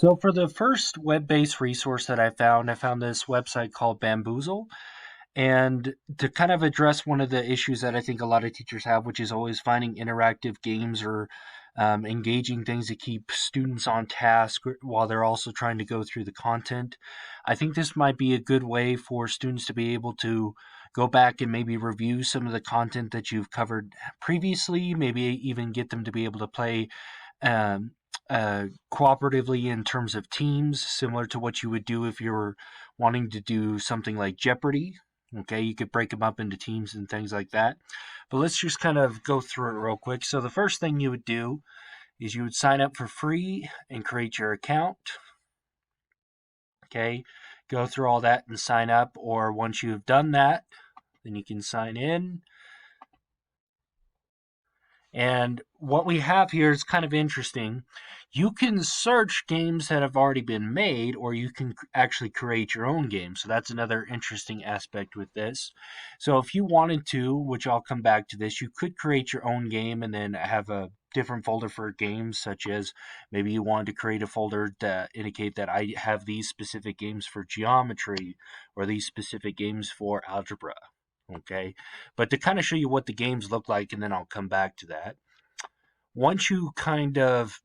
So for the first web-based resource that I found this website called Baamboozal. And to kind of address one of the issues that I think a lot of teachers have, which is always finding interactive games or engaging things to keep students on task while they're also trying to go through the content. I think this might be a good way for students to be able to go back and maybe review some of the content that you've covered previously, maybe even get them to be able to play um, cooperatively in terms of teams, similar to what you would do if you were wanting to do something like Jeopardy. Okay, you could break them up into teams and things like that. But let's just kind of go through it real quick. So, the first thing you would do is you would sign up for free and create your account. Okay, go through all that and sign up. Or once you've done that, then you can sign in. And what we have here is kind of interesting. You can search games that have already been made, or you can actually create your own game. So that's another interesting aspect with this. So if you wanted to, which I'll come back to this, you could create your own game and then have a different folder for games, such as maybe you wanted to create a folder to indicate that I have these specific games for geometry or these specific games for algebra. Okay, but to kind of show you what the games look like, and then I'll come back to that. Once you kind of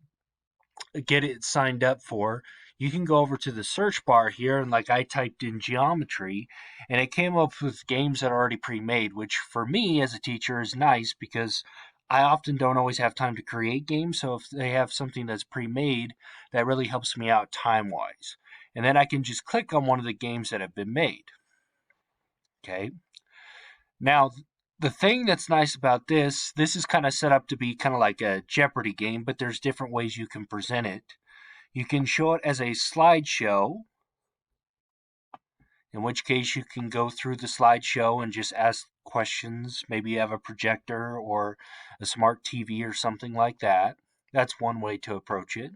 get it signed up for, you can go over to the search bar here, and like I typed in geometry, and it came up with games that are already pre-made, which for me as a teacher is nice because I often don't always have time to create games. So if they have something that's pre-made, that really helps me out time-wise. And then I can just click on one of the games that have been made. Okay. Now, the thing that's nice about this is kind of set up to be kind of like a Jeopardy game, but there's different ways you can present it. You can show it as a slideshow, in which case you can go through the slideshow and just ask questions. Maybe you have a projector or a smart TV or something like that. That's one way to approach it.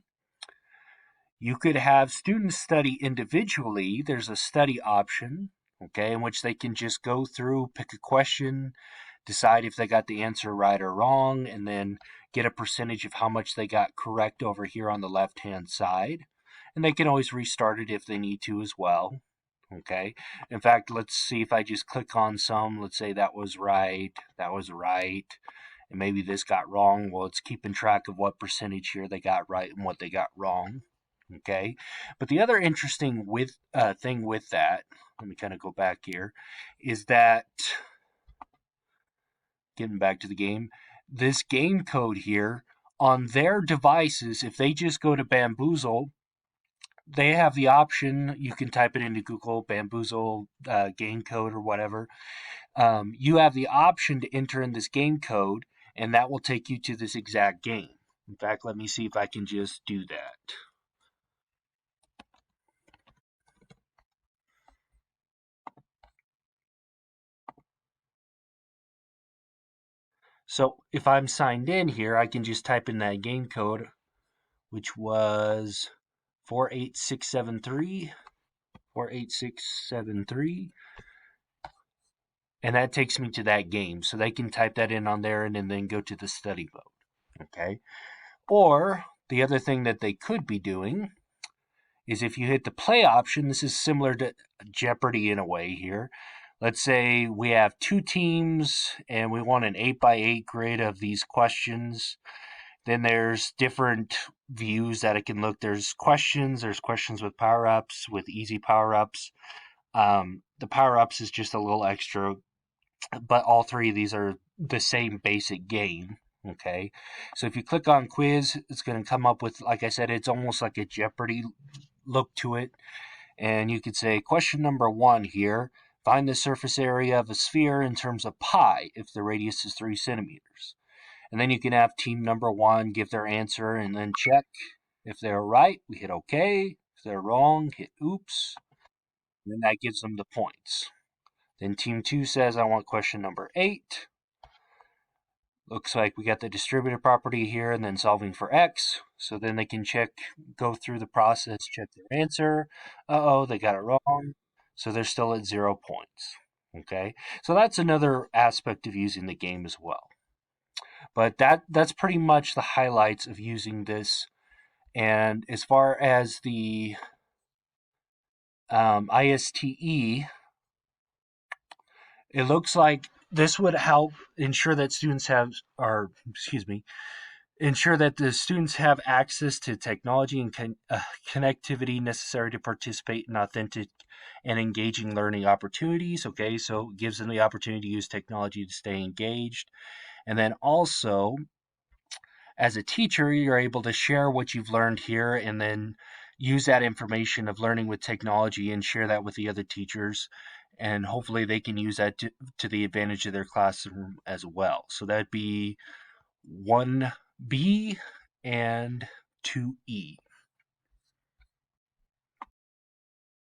You could have students study individually. There's a study option, okay, in which they can just go through, pick a question, decide if they got the answer right or wrong, and then get a percentage of how much they got correct over here on the left hand side. And they can always restart it if they need to as well. Okay. In fact, let's see if I just click on some. Let's say that was right, and maybe this got wrong. Well, it's keeping track of what percentage here they got right and what they got wrong. Okay. But the other interesting thing with that, let me kind of go back here, is that getting back to the game, this game code here on their devices, if they just go to Bamboozle, they have the option. You can type it into Google, Bamboozle game code or whatever. You have the option to enter in this game code, and that will take you to this exact game. In fact, let me see if I can just do that. So if I'm signed in here, I can just type in that game code, which was 48673, 48673, and that takes me to that game. So they can type that in on there and then go to the study mode. Okay. Or the other thing that they could be doing is if you hit the play option, this is similar to Jeopardy in a way here. Let's say we have two teams and we want an 8x8 grid of these questions. Then there's different views that it can look. There's questions with power ups, with easy power ups. The power ups is just a little extra, but all three of these are the same basic game. Okay, so if you click on quiz, it's going to come up with, like I said, it's almost like a Jeopardy look to it. And you could say question number 1 here, find the surface area of a sphere in terms of pi if the radius is 3 centimeters. And then you can have team number 1 give their answer and then check. If they're right, we hit OK. If they're wrong, hit oops. And then that gives them the points. Then team 2 says, I want question number 8. Looks like we got the distributive property here and then solving for x. So then they can go through the process, check their answer. Uh-oh, they got it wrong. So they're still at 0 points. Okay, so that's another aspect of using the game as well. But that's pretty much the highlights of using this And as far as the ISTE, it looks like this would help ensure that students have, or excuse me, ensure that the students have access to technology and connectivity necessary to participate in authentic and engaging learning opportunities. Okay, so it gives them the opportunity to use technology to stay engaged. And then also, as a teacher, you're able to share what you've learned here and then use that information of learning with technology and share that with the other teachers. And hopefully they can use that to the advantage of their classroom as well. So that'd be 1B and 2E.